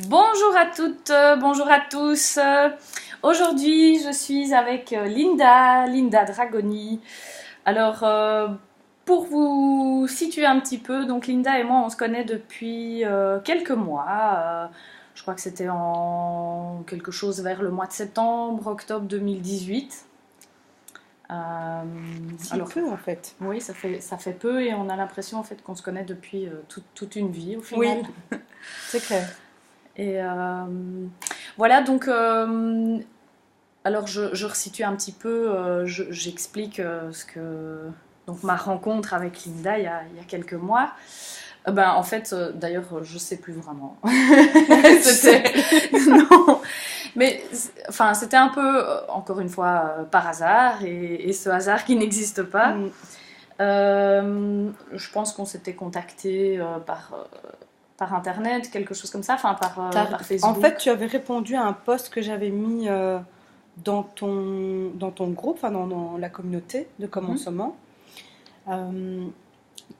Bonjour à toutes, bonjour à tous. Aujourd'hui, je suis avec Linda Dragoni. Alors, pour vous situer un petit peu, donc Linda et moi, on se connaît depuis quelques mois. Je crois que c'était en quelque chose vers le mois de septembre, octobre 2018. Euh, alors, Peu en fait. oui, ça fait peu et on a l'impression en fait qu'on se connaît depuis toute une vie au final. Oui, c'est clair. Et voilà, donc, alors je resitue un petit peu, j'explique ce que. Donc, ma rencontre avec Linda il y a quelques mois. Ben, en fait, d'ailleurs, je sais plus vraiment. Tu sais C'était. plus. Non. Mais, enfin, c'était un peu, encore une fois, par hasard, et ce hasard qui n'existe pas. Mm. Je pense qu'on s'était contacté par internet, quelque chose comme ça, enfin par En fait, Facebook. tu avais répondu à un post que j'avais mis dans ton groupe, enfin dans la communauté de Mhm. commencement,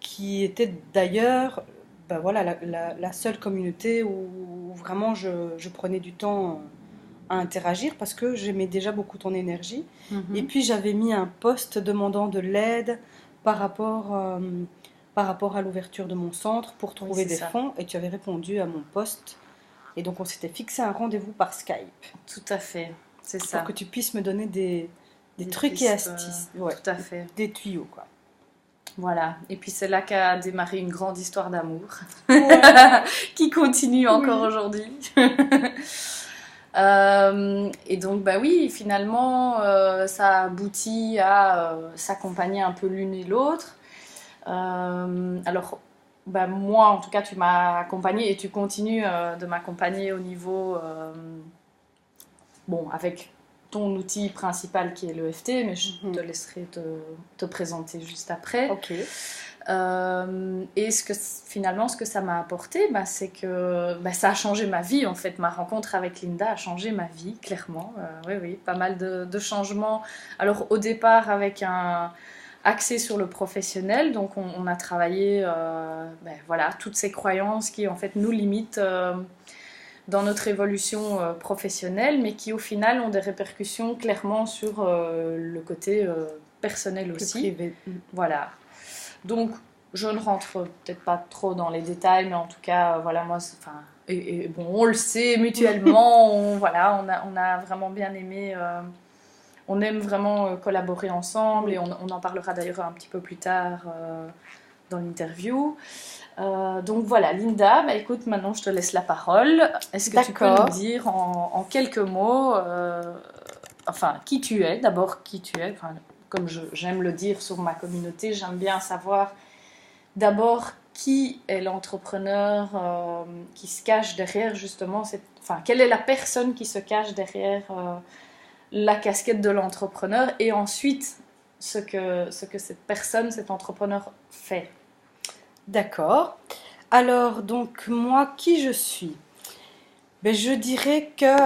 qui était d'ailleurs ben voilà, la seule communauté où vraiment je prenais du temps à interagir parce que j'aimais déjà beaucoup ton énergie. Et Mhm. puis j'avais mis un post demandant de l'aide par rapport, euh, par rapport à l'ouverture de mon centre pour Oui, trouver c'est des ça. fonds et tu avais répondu à mon post. Et donc on s'était fixé un rendez-vous par Skype Tout à fait. C'est pour ça. que tu puisses me donner des Des trucs et pistes, astuces, ouais, tout à fait. des tuyaux quoi. Voilà. Et puis c'est là qu'a démarré une grande histoire d'amour Ouais, qui continue encore oui. aujourd'hui. Et donc, bah oui, finalement, ça aboutit à s'accompagner un peu l'une et l'autre. Alors, bah, moi, en tout cas, tu m'as accompagnée et tu continues de m'accompagner au niveau, bon, avec ton outil principal qui est l'EFT, mais je te Mhm. laisserai te présenter juste après. Ok, Et finalement, ce que ça m'a apporté, bah, c'est que bah, ça a changé ma vie en fait. Ma rencontre avec Linda a changé ma vie, clairement. Oui, oui, pas mal de changements. Alors au départ avec un axé sur le professionnel, donc on a travaillé ben, voilà, toutes ces croyances qui en fait nous limitent dans notre évolution professionnelle, mais qui au final ont des répercussions clairement sur le côté personnel plus aussi. privé. Voilà. Donc, je ne rentre peut-être pas trop dans les détails, mais en tout cas, voilà, moi, enfin, et bon, on le sait mutuellement, voilà, on a vraiment bien aimé, on aime vraiment collaborer ensemble, et Oui, on en parlera d'ailleurs un petit peu plus tard dans l'interview. Donc voilà, Linda, bah, écoute, maintenant je te laisse la parole. Est-ce que tu peux nous d'accord. dire en quelques mots, enfin, qui tu es, d'abord qui tu es, enfin, comme j'aime le dire sur ma communauté, j'aime bien savoir d'abord qui est l'entrepreneur qui se cache derrière justement enfin, quelle est la personne qui se cache derrière la casquette de l'entrepreneur et ensuite ce que cette personne, cet entrepreneur fait. D'accord. Alors, donc, moi, qui je suis? Ben, je dirais que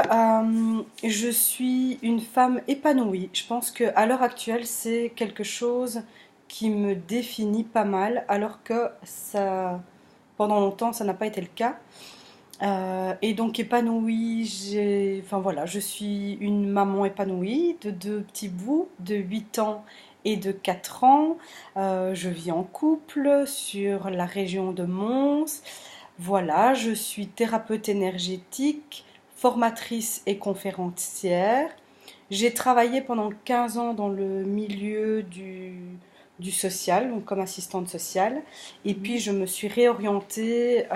je suis une femme épanouie. Je pense qu'à l'heure actuelle, c'est quelque chose qui me définit pas mal, alors que ça, pendant longtemps, ça n'a pas été le cas. Et donc, épanouie, enfin voilà, je suis une maman épanouie de deux petits bouts de 8 ans et de 4 ans. Je vis en couple sur la région de Mons. Voilà, je suis thérapeute énergétique, formatrice et conférencière. J'ai travaillé pendant 15 ans dans le milieu du social, donc comme assistante sociale. Et puis Mhm. je me suis réorientée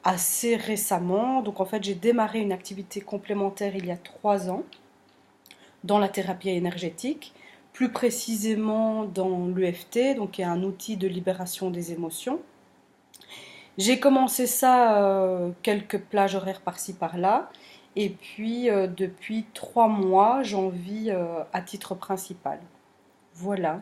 assez récemment. Donc en fait, j'ai démarré une activité complémentaire il y a 3 ans dans la thérapie énergétique, plus précisément dans l'EFT, donc qui est un outil de libération des émotions. J'ai commencé ça quelques plages horaires par-ci par-là. Et puis depuis 3 mois, j'en vis à titre principal. Voilà.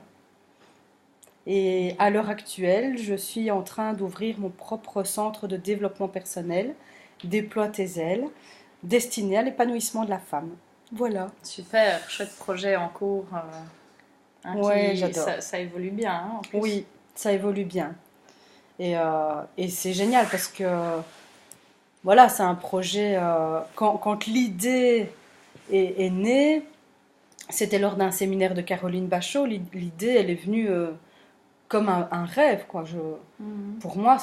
Et à l'heure actuelle, je suis en train d'ouvrir mon propre centre de développement personnel, Déploie tes ailes, destiné à l'épanouissement de la femme. Voilà. Super, chouette projet en cours, hein, Ouais, ça, j'adore. ça évolue bien hein, en plus. Oui, ça évolue bien. Et c'est génial parce que voilà, c'est un projet. Quand l'idée est née, c'était lors d'un séminaire de Caroline Bachot. L'idée, elle est venue comme un rêve, quoi. Mhm. Pour moi,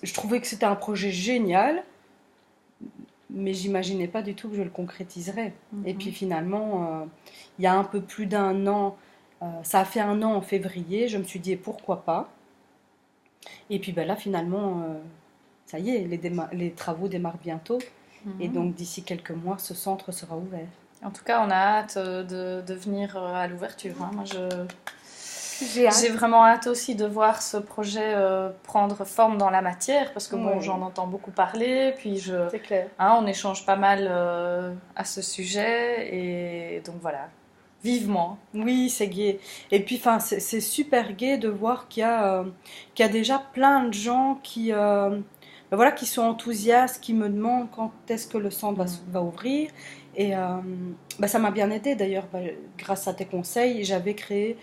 je trouvais que c'était un projet génial, mais j'imaginais pas du tout que je le concrétiserais. Et puis Mhm. finalement, il y a un peu plus d'un an, ça a fait un an en février, je me suis dit, et pourquoi pas? Et puis ben là, finalement, ça y est, les travaux démarrent bientôt. Et Mhm. donc d'ici quelques mois, ce centre sera ouvert. En tout cas, on a hâte de venir à l'ouverture, hein. Moi, J'ai j'ai hâte. vraiment hâte aussi de voir ce projet prendre forme dans la matière, parce que bon, Oui, j'en entends beaucoup parler, puis c'est clair. on échange pas mal à ce sujet, et donc voilà, vivement. Oui, c'est gai. Et puis, enfin, c'est super gai de voir qu'il y a déjà plein de gens ben voilà, qui sont enthousiastes, qui me demandent quand est-ce que le centre va ouvrir. Et ben, ça m'a bien aidé d'ailleurs. Ben, grâce à tes conseils, j'avais créé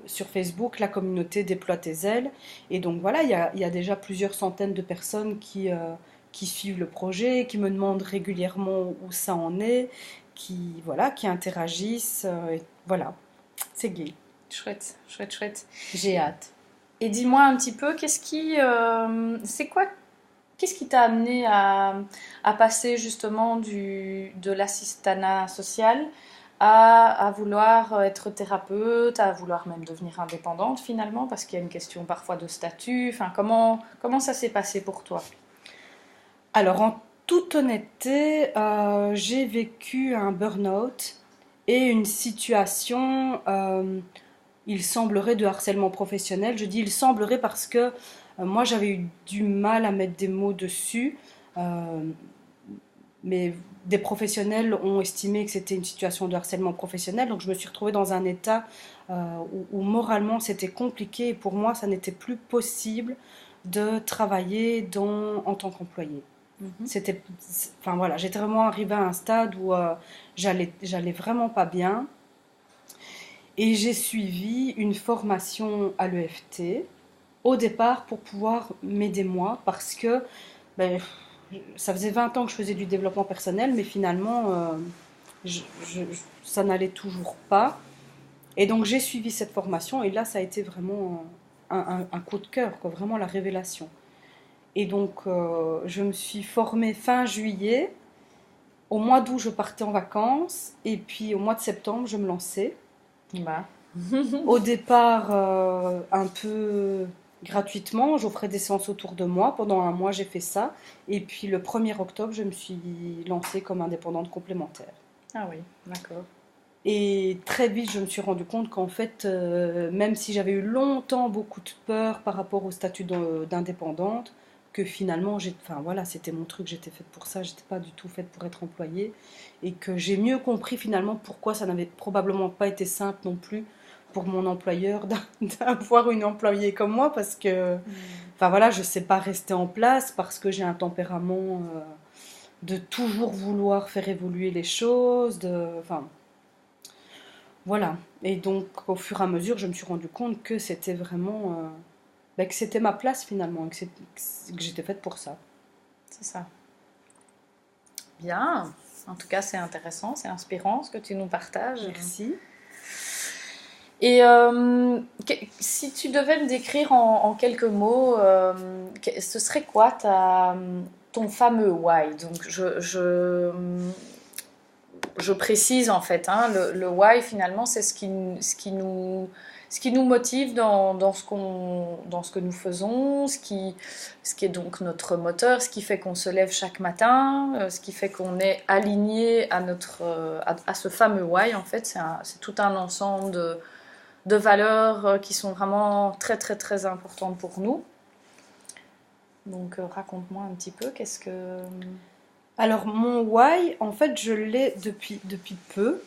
sur Facebook la communauté Déploie tes ailes. Et donc voilà, il y a déjà plusieurs centaines de personnes qui suivent le projet, qui me demandent régulièrement où ça en est, voilà, qui interagissent. Voilà, c'est gay. Chouette, chouette, chouette. J'ai hâte. Et dis-moi un petit peu, qu'est-ce qui t'a amené à passer justement de l'assistanat social à vouloir être thérapeute, à vouloir même devenir indépendante finalement, parce qu'il y a une question parfois de statut. Enfin, comment ça s'est passé pour toi? Alors, en toute honnêteté, j'ai vécu un burn-out et une situation, il semblerait, de harcèlement professionnel. Je dis il semblerait parce que moi, j'avais eu du mal à mettre des mots dessus. Euh, mais des professionnels ont estimé que c'était une situation de harcèlement professionnel. Donc je me suis retrouvée dans un état où moralement c'était compliqué et pour moi ça n'était plus possible de travailler en tant qu'employée. Mhm. Enfin voilà, j'étais vraiment arrivée à un stade où j'allais vraiment pas bien et j'ai suivi une formation à l'EFT au départ pour pouvoir m'aider moi parce que ben, ça faisait 20 ans que je faisais du développement personnel, mais finalement, je- je- ça n'allait toujours pas. Et donc j'ai suivi cette formation, et là, ça a été vraiment un coup de cœur, quoi, vraiment la révélation. Et donc, je me suis formée fin juillet. Au mois d'août, je partais en vacances, et puis au mois de septembre, je me lançais. Bah. Au départ, un peu gratuitement, j'offrais des séances autour de moi. Pendant un mois, j'ai fait ça. Et puis le 1er octobre, je me suis lancée comme indépendante complémentaire. Ah oui, d'accord. Et très vite, je me suis rendu compte qu'en fait, même si j'avais eu longtemps beaucoup de peur par rapport au statut d'indépendante, que finalement, enfin voilà, c'était mon truc, j'étais faite pour ça, j'étais pas du tout faite pour être employée, et que j'ai mieux compris finalement pourquoi ça n'avait probablement pas été simple non plus pour mon employeur d'avoir une employée comme moi, parce que, enfin voilà, je sais pas rester en place parce que j'ai un tempérament de toujours vouloir faire évoluer les choses, enfin. Voilà. Et donc, au fur et à mesure, je me suis rendu compte que c'était vraiment, que c'était ma place finalement, et que j'étais faite pour ça. C'est ça. Bien. En tout cas, c'est intéressant, c'est inspirant ce que tu nous partages. Merci. Et si tu devais me décrire en quelques mots, ce serait quoi ton fameux why? Donc, je précise en fait, hein, le why finalement, c'est ce qui nous motive dans ce que nous faisons, ce qui est donc notre moteur, ce qui fait qu'on se lève chaque matin, ce qui fait qu'on est aligné à ce fameux why en fait. C'est tout un ensemble de valeurs qui sont vraiment très très très importantes pour nous. Donc raconte-moi un petit peu, qu'est-ce que... Alors, mon why, en fait, je l'ai depuis peu.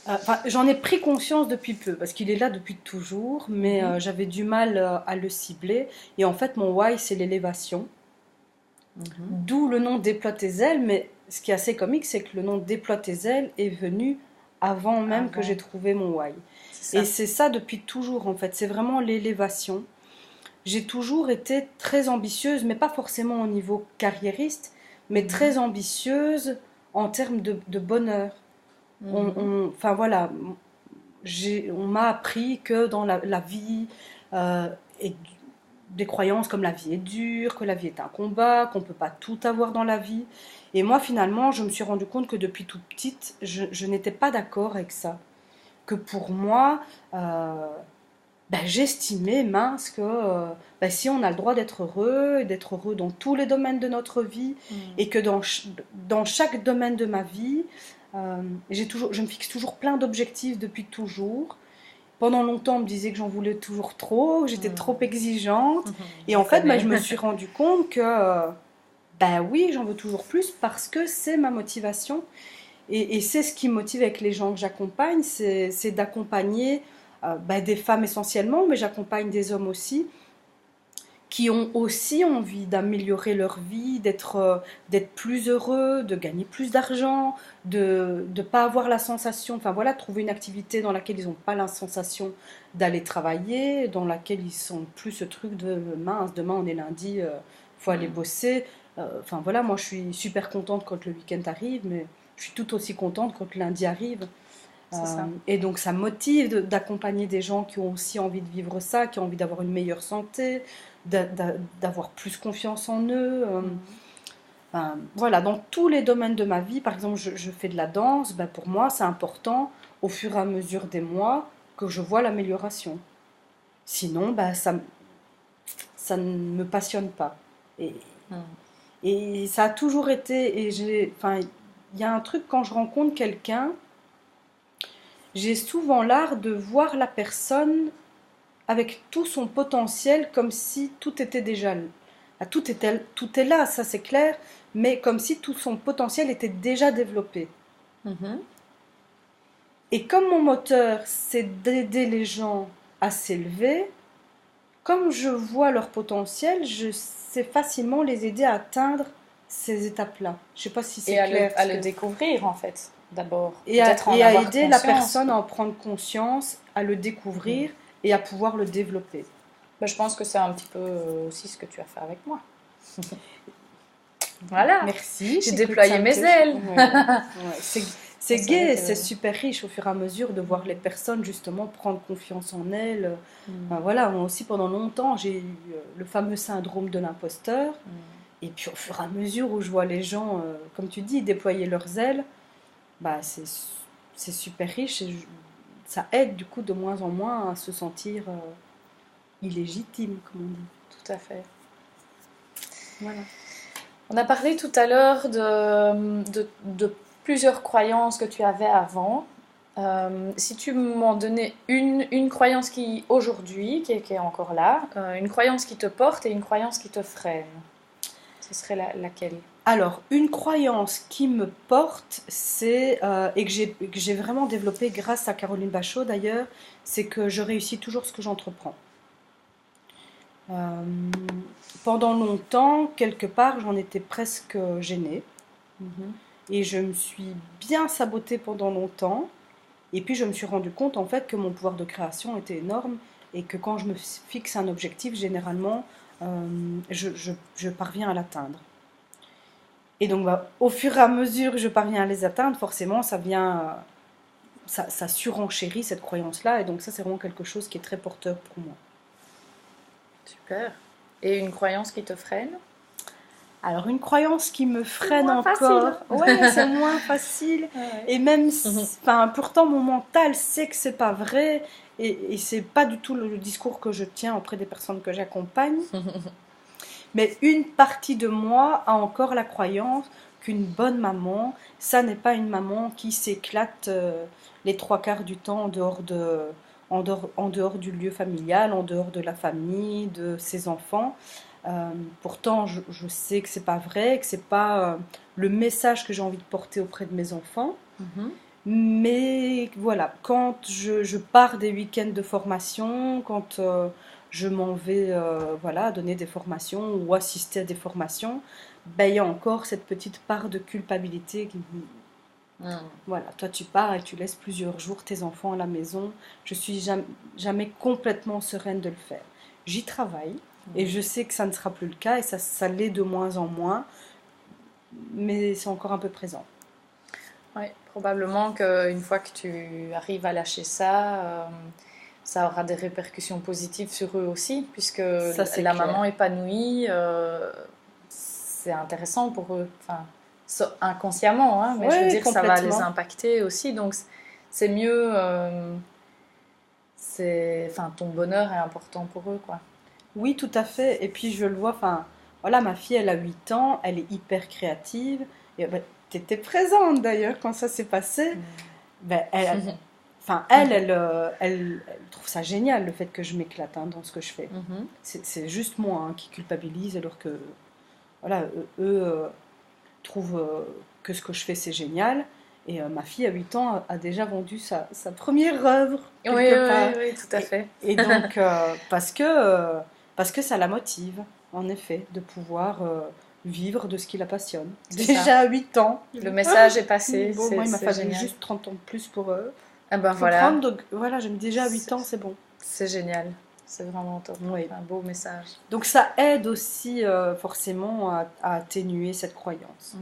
Enfin, j'en ai pris conscience depuis peu, parce qu'il est là depuis toujours, mais j'avais du mal à le cibler. Et en fait, mon why, c'est l'élévation. D'où le nom Déploie tes ailes, mais ce qui est assez comique, c'est que le nom Déploie tes ailes est venu avant même que j'ai trouvé mon why. Et c'est ça depuis toujours, en fait. C'est vraiment l'élévation. j'ai toujours été très ambitieuse, mais pas forcément au niveau carriériste, mais Mhm. très ambitieuse en termes de bonheur. Mhm. Enfin voilà, on m'a appris que dans la vie, et des croyances comme la vie est dure, que la vie est un combat, qu'on ne peut pas tout avoir dans la vie. Et moi, finalement, je me suis rendu compte que depuis toute petite, je n'étais pas d'accord avec ça. Que pour moi, j'estimais, mince, que si on a le droit d'être heureux, et d'être heureux dans tous les domaines de notre vie, Mhm. et que dans chaque domaine de ma vie, je me fixe toujours plein d'objectifs depuis toujours. Pendant longtemps, on me disait que j'en voulais toujours trop, que j'étais trop Mhm. exigeante. Et Je en fait, connais. je me suis rendu compte que, oui, j'en veux toujours plus parce que c'est ma motivation. Et c'est ce qui me motive avec les gens que j'accompagne, c'est d'accompagner des femmes essentiellement, mais j'accompagne des hommes aussi, qui ont aussi envie d'améliorer leur vie, d'être plus heureux, de gagner plus d'argent, de ne pas avoir la sensation, enfin voilà, de trouver une activité dans laquelle ils n'ont pas la sensation d'aller travailler, dans laquelle ils sont plus ce truc de mince, demain on est lundi, faut aller Mhm. bosser. Enfin voilà, moi je suis super contente quand le week-end arrive, mais je suis tout aussi contente quand le lundi arrive. C'est ça. Et donc ça motive d'accompagner des gens qui ont aussi envie de vivre ça, qui ont envie d'avoir une meilleure santé, d'avoir plus confiance en eux. Mhm. Voilà, dans tous les domaines de ma vie, par exemple, je fais de la danse, pour moi c'est important au fur et à mesure des mois que je vois l'amélioration. Sinon, ça ne me passionne pas. Et, Mhm. et ça a toujours été, enfin, il y a un truc quand je rencontre quelqu'un, j'ai souvent l'art de voir la personne avec tout son potentiel comme si tout était déjà là. Tout est là, ça c'est clair, mais comme si tout son potentiel était déjà développé. Mhm. Et comme mon moteur, c'est d'aider les gens à s'élever, comme je vois leur potentiel, je sais facilement les aider à atteindre ces étapes-là. Je ne sais pas si c'est Et clair. à le découvrir, en fait, d'abord. Et Peut-être en à avoir aider la conscience. personne à en prendre conscience, à le Mhm. découvrir et à pouvoir le développer. Je pense que c'est un petit peu aussi ce que tu as fait avec moi. Voilà, Merci, j'ai écoute, ça déployé me mes touche. ailes. Ouais, ouais. C'est C'est vrai gai, que... c'est super riche au fur et à mesure de voir les Mhm. personnes justement prendre confiance en elles. Mhm. Voilà, moi aussi pendant longtemps j'ai eu le fameux syndrome de l'imposteur. Mhm. Et puis au fur et à mesure où je vois les gens, comme tu dis, déployer leurs ailes, c'est super riche et ça aide du coup de moins en moins à se sentir illégitime, comme on dit. Tout à fait. Voilà. On a parlé tout à l'heure de plusieurs croyances que tu avais avant. Si tu m'en donnais une croyance qui, aujourd'hui, qui est encore là, une croyance qui te porte et une croyance qui te freine, ce serait laquelle? Alors, une croyance qui me porte, et que j'ai vraiment développée grâce à Caroline Bachot d'ailleurs, c'est que je réussis toujours ce que j'entreprends. Euh, Pendant longtemps, quelque part, j'en étais presque gênée Mhm. et je me suis bien sabotée pendant longtemps. Et puis je me suis rendu compte en fait que mon pouvoir de création était énorme et que quand je me fixe un objectif, généralement, je parviens à l'atteindre. Et donc, au fur et à mesure que je parviens à les atteindre, forcément, ça surenchérit cette croyance-là. Et donc, ça, c'est vraiment quelque chose qui est très porteur pour moi. Super. Et une croyance qui te freine? Alors, une croyance qui me C'est freine moins facile. encore, ouais, c'est moins facile. Ouais. Et même, enfin, pourtant, mon mental sait que c'est pas vrai. Et c'est pas du tout le discours que je tiens auprès des personnes que j'accompagne. Mais une partie de moi a encore la croyance qu'une bonne maman, ça n'est pas une maman qui s'éclate les trois quarts du temps en dehors du lieu familial, en dehors de la famille, de ses enfants. Pourtant, je sais que c'est pas vrai, que c'est pas le message que j'ai envie de porter auprès de mes enfants. Mhm. Mais voilà, quand je pars des week-ends de formation, quand je m'en vais voilà, donner des formations ou assister à des formations, il y a encore cette petite part de culpabilité qui me dit, Mhm. voilà, toi tu pars et tu laisses plusieurs jours tes enfants à la maison, je suis jamais complètement sereine de le faire. J'y travaille, Et je sais que ça ne sera plus le cas et ça l'est de moins en moins, mais c'est encore un peu présent. Oui, probablement qu'une fois que tu arrives à lâcher ça, ça aura des répercussions positives sur eux aussi, puisque Ça, c'est la clair. maman épanouie, c'est intéressant pour eux. Enfin, inconsciemment, hein, mais je veux Oui, dire, ça va les complètement. impacter aussi. Donc, c'est mieux. Enfin, ton bonheur est important pour eux, quoi. Oui, tout à fait. Et puis je le vois, enfin, voilà, ma fille, elle a 8 ans, elle est hyper créative. Et ben, t'étais présente d'ailleurs quand ça s'est passé. Ben, enfin, elle trouve ça génial le fait que je m'éclate hein, dans ce que je fais. Mhm. C'est juste moi hein, qui culpabilise alors que, voilà, eux trouvent que ce que je fais c'est génial. Et ma fille à 8 ans a déjà vendu sa première œuvre Oui, quelque oui, part. oui, tout à fait. Et donc, parce que ça la motive, en effet, de pouvoir vivre de ce qui la passionne. C'est ça. Déjà à 8 ans. Le message est passé, Bon, moi, il m'a c'est fallu génial. juste 30 ans de plus pour Ah ben comprendre. voilà, Donc, voilà, j'aime déjà à 8 ans, c'est bon. c'est génial. C'est vraiment top. Oui. Un beau message. Donc, ça aide aussi forcément à atténuer cette croyance.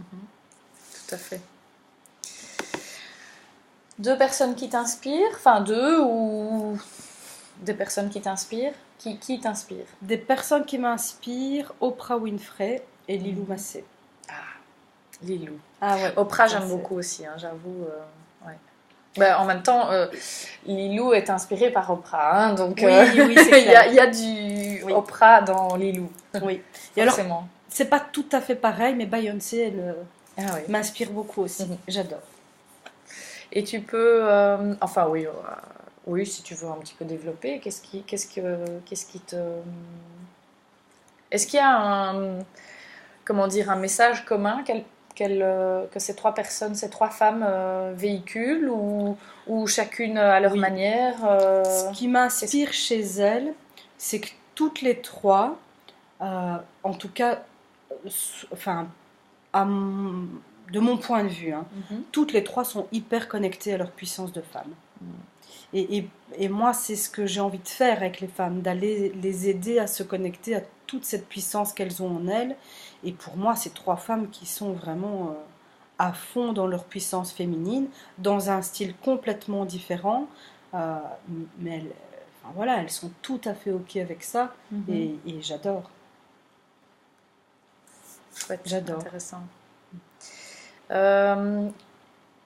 Tout à fait. Deux personnes qui t'inspirent, enfin deux ou des personnes qui t'inspirent. Qui t'inspire? Des personnes qui m'inspirent, Oprah Winfrey et Lilou Massé. Lilou. Ah ouais. Oprah, ça, j'aime c'est- beaucoup aussi, hein, j'avoue. Ouais. Ben, en même temps, Lilou est inspirée par Oprah, hein, donc Oui, c'est il y a du Oui. Oprah dans Lilou, Oui. Et alors, forcément. c'est pas tout à fait pareil, mais Beyoncé, elle Ah oui. m'inspire beaucoup aussi. Mhm. J'adore. Et tu peux, enfin oui, oui, si tu veux un petit peu développer, qu'est-ce qui te, est-ce qu'il y a un, comment dire, un message commun que ces trois personnes, ces trois femmes véhiculent ou chacune à leur Oui. manière Ce qui m'inspire chez elles, c'est que toutes les trois, en tout cas, enfin, de mon point de vue, hein, Mhm. toutes les trois sont hyper connectées à leur puissance de femme. Et moi, c'est ce que j'ai envie de faire avec les femmes, d'aller les aider à se connecter à toute cette puissance qu'elles ont en elles. Et pour moi, c'est trois femmes qui sont vraiment à fond dans leur puissance féminine, dans un style complètement différent. Euh, mais enfin, voilà, elles sont tout à fait OK avec ça. Mhm. Et j'adore. Chouette, J'adore. intéressant.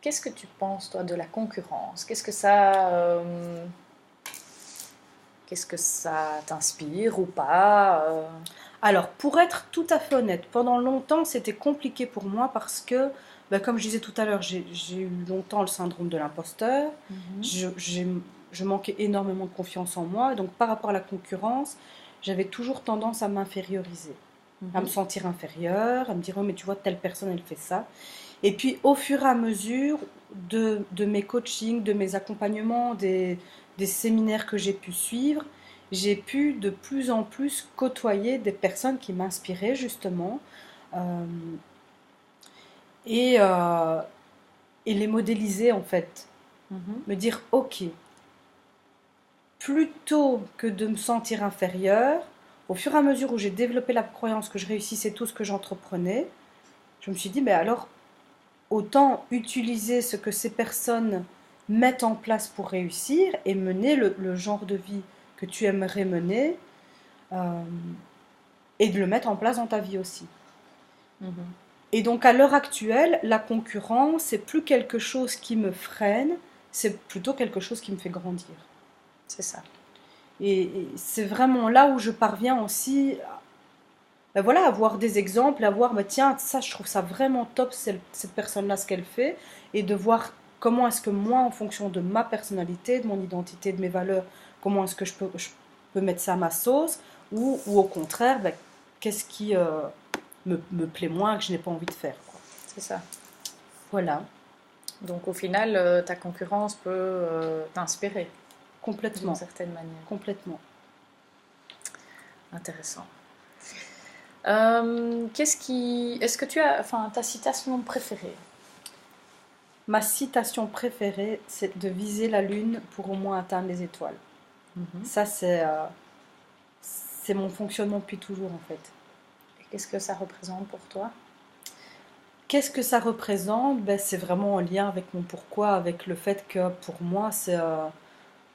Qu'est-ce que tu penses, toi, de la concurrence? Qu'est-ce que ça t'inspire ou pas Alors, pour être tout à fait honnête, pendant longtemps, c'était compliqué pour moi parce que, comme je disais tout à l'heure, j'ai eu longtemps le syndrome de l'imposteur. Mhm. Je manquais énormément de confiance en moi. Donc, par rapport à la concurrence, j'avais toujours tendance à m'inférioriser, à me sentir inférieure, à me dire, oh, mais tu vois, telle personne, elle fait ça. Et puis, au fur et à mesure de mes coachings, de mes accompagnements, des séminaires que j'ai pu suivre, j'ai pu de plus en plus côtoyer des personnes qui m'inspiraient justement euh, et, euh, et les modéliser en fait. Mhm. Me dire, ok, plutôt que de me sentir inférieure, au fur et à mesure où j'ai développé la croyance que je réussissais tout ce que j'entreprenais, je me suis dit, mais alors, autant utiliser ce que ces personnes mettent en place pour réussir et mener le genre de vie que tu aimerais mener euh, et de le mettre en place dans ta vie aussi. Mhm. Et donc à l'heure actuelle, la concurrence, c'est plus quelque chose qui me freine, c'est plutôt quelque chose qui me fait grandir. C'est ça. Et c'est vraiment là où je parviens aussi voilà, à voir des exemples, à voir, tiens, ça, je trouve ça vraiment top, cette personne-là, ce qu'elle fait, et de voir comment est-ce que moi, en fonction de ma personnalité, de mon identité, de mes valeurs, comment est-ce que je peux mettre ça à ma sauce, ou au contraire, qu'est-ce qui me plaît moins, que je n'ai pas envie de faire, quoi. C'est ça. Voilà, Donc au final, ta concurrence peut t'inspirer d'une complètement, certaine manière. complètement. Intéressant. Est-ce que tu as, enfin, ta citation préférée? Ma citation préférée, c'est de viser la lune pour au moins atteindre les étoiles. Mhm. Ça, c'est c'est mon fonctionnement depuis toujours en fait. Et qu'est-ce que ça représente pour toi? Qu'est-ce que ça représente? Ben, c'est vraiment en lien avec mon pourquoi, avec le fait que pour moi, c'est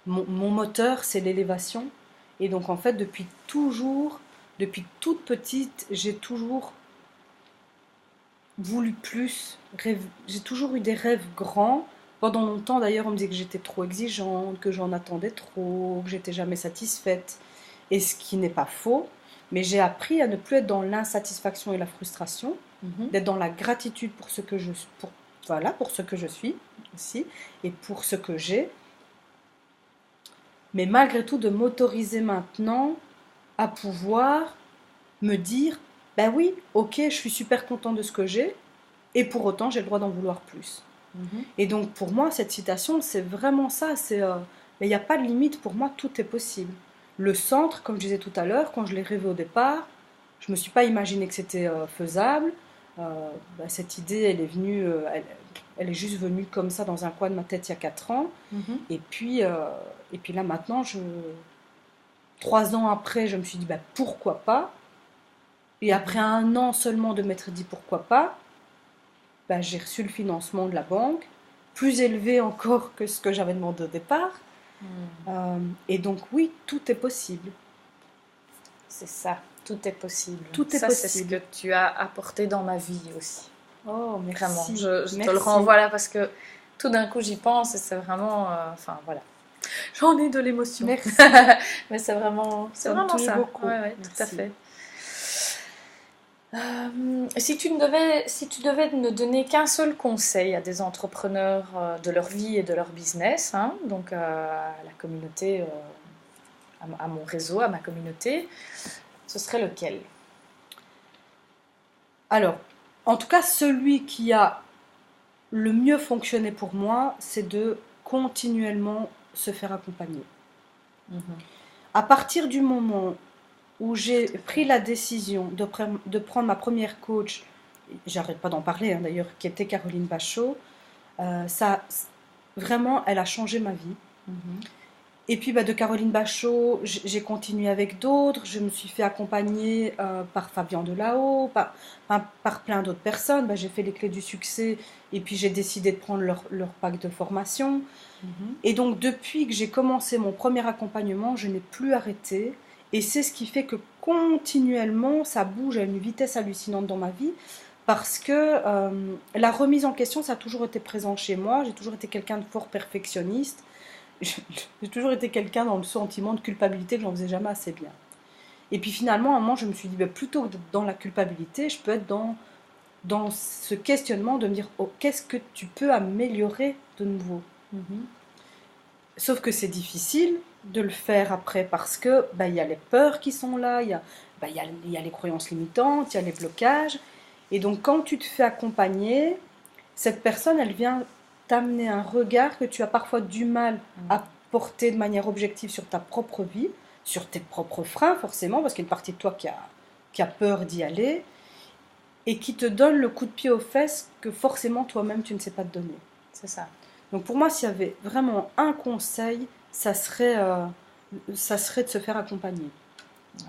mon moteur, c'est l'élévation. Et donc en fait, depuis toujours, depuis toute petite, j'ai toujours voulu plus, j'ai toujours eu des rêves grands. Pendant longtemps d'ailleurs, on me disait que j'étais trop exigeante, que j'en attendais trop, que j'étais jamais satisfaite. Et ce qui n'est pas faux, mais j'ai appris à ne plus être dans l'insatisfaction et la frustration, Mhm. d'être dans la gratitude pour ce que pour, voilà, pour ce que je suis aussi, et pour ce que j'ai. Mais malgré tout, de m'autoriser maintenant à pouvoir me dire, ben oui, ok, je suis super content de ce que j'ai, et pour autant, j'ai le droit d'en vouloir plus. Mhm. Et donc, pour moi, cette citation, c'est vraiment ça. Mais il n'y a pas de limite. Pour moi, tout est possible. Le centre, comme je disais tout à l'heure, quand je l'ai rêvé au départ, je ne me suis pas imaginé que c'était faisable. Cette idée, elle est venue, elle est juste venue comme ça dans un coin de ma tête il y a 4 ans. Mhm. Et puis là, maintenant, 3 ans après, je me suis dit, bah, pourquoi pas? Et après 1 an seulement de m'être dit pourquoi pas, bah, j'ai reçu le financement de la banque, plus élevé encore que ce que j'avais demandé au départ. Et donc oui, tout est possible. C'est ça, tout est possible. Tout est Ça, c'est ce possible. que tu as apporté dans ma vie aussi. Oh, Vraiment, merci. je te le Merci. renvoie là parce que tout d'un coup j'y pense et c'est vraiment. Enfin voilà. J'en ai de l'émotion. Merci. Mais c'est vraiment, Ça me touche ça. beaucoup. Ouais, ouais, tout à Merci. fait. Si tu devais ne donner qu'un seul conseil à des entrepreneurs de leur vie et de leur business, hein, donc à la communauté, à mon réseau, à ma communauté, ce serait lequel? Alors, en tout cas, celui qui a le mieux fonctionné pour moi, c'est de continuellement se faire accompagner. Mhm. À partir du moment où j'ai pris la décision de prendre ma première coach, j'arrête pas d'en parler hein, d'ailleurs, qui était Caroline Bachot, ça, vraiment, elle a changé ma vie. Mhm. Et puis de Caroline Bachot, j'ai continué avec d'autres, je me suis fait accompagner par Fabien Delahaut, par plein d'autres personnes. J'ai fait les clés du succès et puis j'ai décidé de prendre leur pack de formation. Mhm. Et donc depuis que j'ai commencé mon premier accompagnement, je n'ai plus arrêté. Et c'est ce qui fait que continuellement, ça bouge à une vitesse hallucinante dans ma vie. Parce que la remise en question, ça a toujours été présent chez moi. J'ai toujours été quelqu'un de fort perfectionniste. J'ai toujours été quelqu'un dans le sentiment de culpabilité que j'en faisais jamais assez bien. Et puis finalement, à un moment, je me suis dit, plutôt que d'être dans la culpabilité, je peux être dans ce questionnement de me dire, oh, qu'est-ce que tu peux améliorer de nouveau? Mhm. Sauf que c'est difficile de le faire après parce que y a les peurs qui sont là, il y a les croyances limitantes, il y a les blocages. Et donc quand tu te fais accompagner, cette personne, elle vient t'amener un regard que tu as parfois du mal à porter de manière objective sur ta propre vie, sur tes propres freins forcément, parce qu'il y a une partie de toi qui a peur d'y aller, et qui te donne le coup de pied aux fesses que forcément toi-même tu ne sais pas te donner. C'est ça. Donc pour moi, s'il y avait vraiment un conseil, ça serait de se faire accompagner.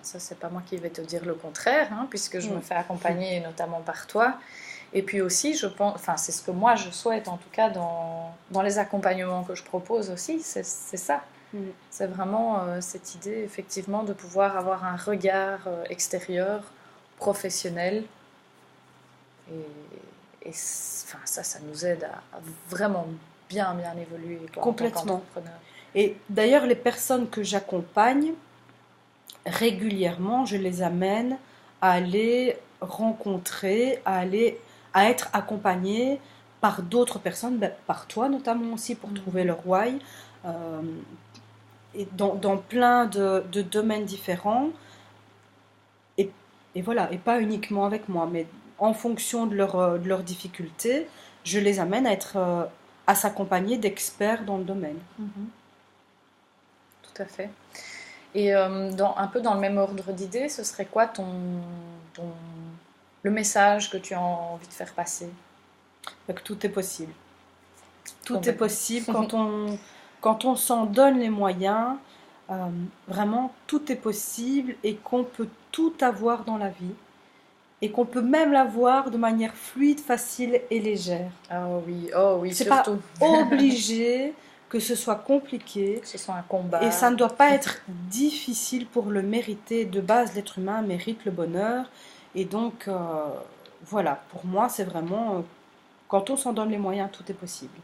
Ça, c'est pas moi qui vais te dire le contraire, hein, puisque je me fais accompagner notamment par toi. Et puis aussi, je pense, enfin, c'est ce que moi je souhaite en tout cas dans les accompagnements que je propose aussi, c'est ça. C'est vraiment cette idée effectivement de pouvoir avoir un regard extérieur, professionnel. Et enfin, ça nous aide à vraiment bien évoluer quoi, Complètement. en tant qu'entrepreneur. Et d'ailleurs, les personnes que j'accompagne, régulièrement, je les amène à aller rencontrer, à être accompagnées par d'autres personnes, par toi notamment aussi, pour trouver leur why, et dans plein de domaines différents. Et voilà, et pas uniquement avec moi, mais en fonction de leurs difficultés, je les amène à s'accompagner d'experts dans le domaine. Tout à fait. Et un peu dans le même ordre d'idée, ce serait quoi le message que tu as envie de faire passer? Donc, tout est possible. Tout est possible quand on s'en donne les moyens. euh, vraiment tout est possible et qu'on peut tout avoir dans la vie et qu'on peut même l'avoir de manière fluide, facile et légère. Oh oui, C'est pas surtout obligé que ce soit compliqué que ce soit un et combat. ça ne doit pas être difficile pour le mériter. De base, l'être humain mérite le bonheur et donc voilà, pour moi, c'est vraiment quand on s'en donne les moyens, tout est possible.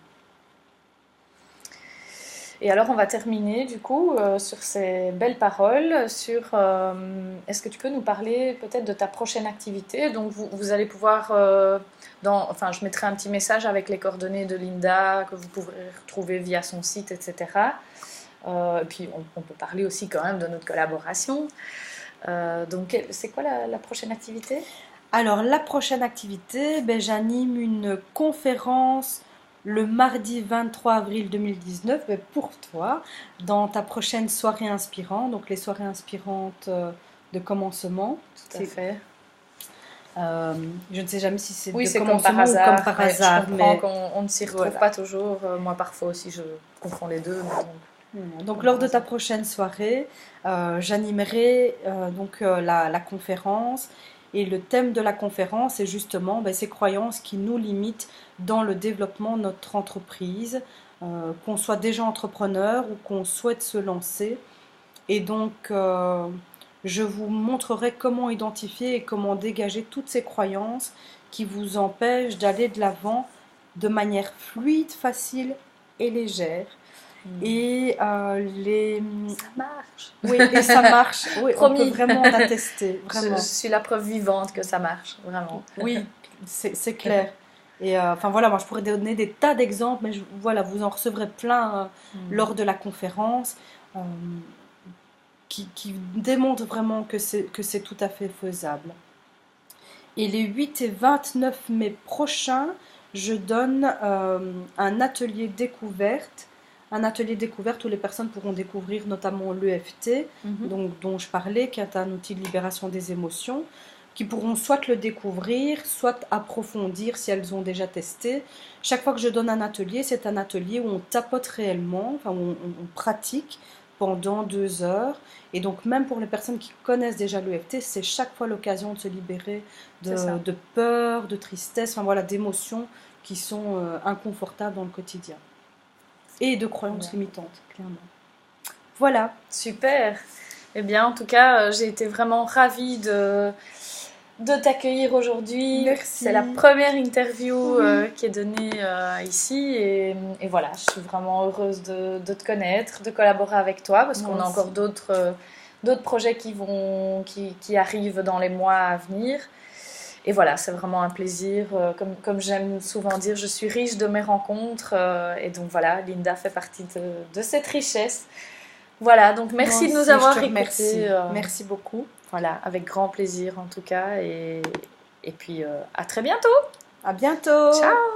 Et alors, on va terminer du coup sur ces belles paroles. Est-ce que tu peux nous parler peut-être de ta prochaine activité? Donc, vous allez pouvoir, enfin, je mettrai un petit message avec les coordonnées de Linda que vous pourrez retrouver via son site, etc. Et puis, on peut parler aussi quand même de notre collaboration. Donc, c'est quoi la prochaine activité? Alors, la prochaine activité, ben, j'anime une conférence le mardi 23 avril 2019 ben, pour toi, dans ta prochaine soirée inspirante, donc les soirées inspirantes de commencement. Tout à fait. Euh, je ne sais jamais si c'est Oui, de c'est comme par commencement ou hasard. comme par Ouais, je hasard, comprends mais qu'on ne s'y retrouve voilà. pas toujours. Moi, parfois aussi, je confonds les deux. Donc, lors de ta prochaine soirée, j'animerai la conférence. Et le thème de la conférence est justement ben, ces croyances qui nous limitent dans le développement de notre entreprise, qu'on soit déjà entrepreneur ou qu'on souhaite se lancer. Et donc, je vous montrerai comment identifier et comment dégager toutes ces croyances qui vous empêchent d'aller de l'avant de manière fluide, facile et légère. Et Ça marche. Oui, et ça marche. Oui, on peut Promis. vraiment l'attester, vraiment. Je suis la preuve vivante que ça marche, vraiment. Oui, c'est clair. Et enfin voilà, moi je pourrais donner des tas d'exemples, mais voilà, vous en recevrez plein lors de la conférence euh, qui démontrent vraiment que c'est tout à fait faisable. Et les 8 et 29 mai prochains, je donne un atelier découverte. Un atelier découverte où les personnes pourront découvrir notamment l'EFT, donc, dont je parlais, qui est un outil de libération des émotions, qui pourront soit le découvrir, soit approfondir si elles ont déjà testé. Chaque fois que je donne un atelier, c'est un atelier où on tapote réellement, enfin où on pratique pendant 2 heures. Et donc même pour les personnes qui connaissent déjà l'EFT, c'est chaque fois l'occasion de se libérer de peur, de tristesse, enfin voilà, d'émotions qui sont inconfortables dans le quotidien. Et de croyances limitantes, clairement. Voilà. Super. Eh bien, en tout cas, j'ai été vraiment ravie de t'accueillir aujourd'hui. Merci. C'est la première interview qui est donnée ici. Et voilà, je suis vraiment heureuse de te connaître, de collaborer avec toi, parce qu'on a encore d'autres projets qui arrivent dans les mois à venir. Et voilà, c'est vraiment un plaisir. Comme j'aime souvent dire, je suis riche de mes rencontres. Et donc voilà, Linda fait partie de cette richesse. Voilà, donc merci de nous avoir écoutés. Merci beaucoup. Voilà, avec grand plaisir en tout cas. Et puis à très bientôt. À bientôt. Ciao.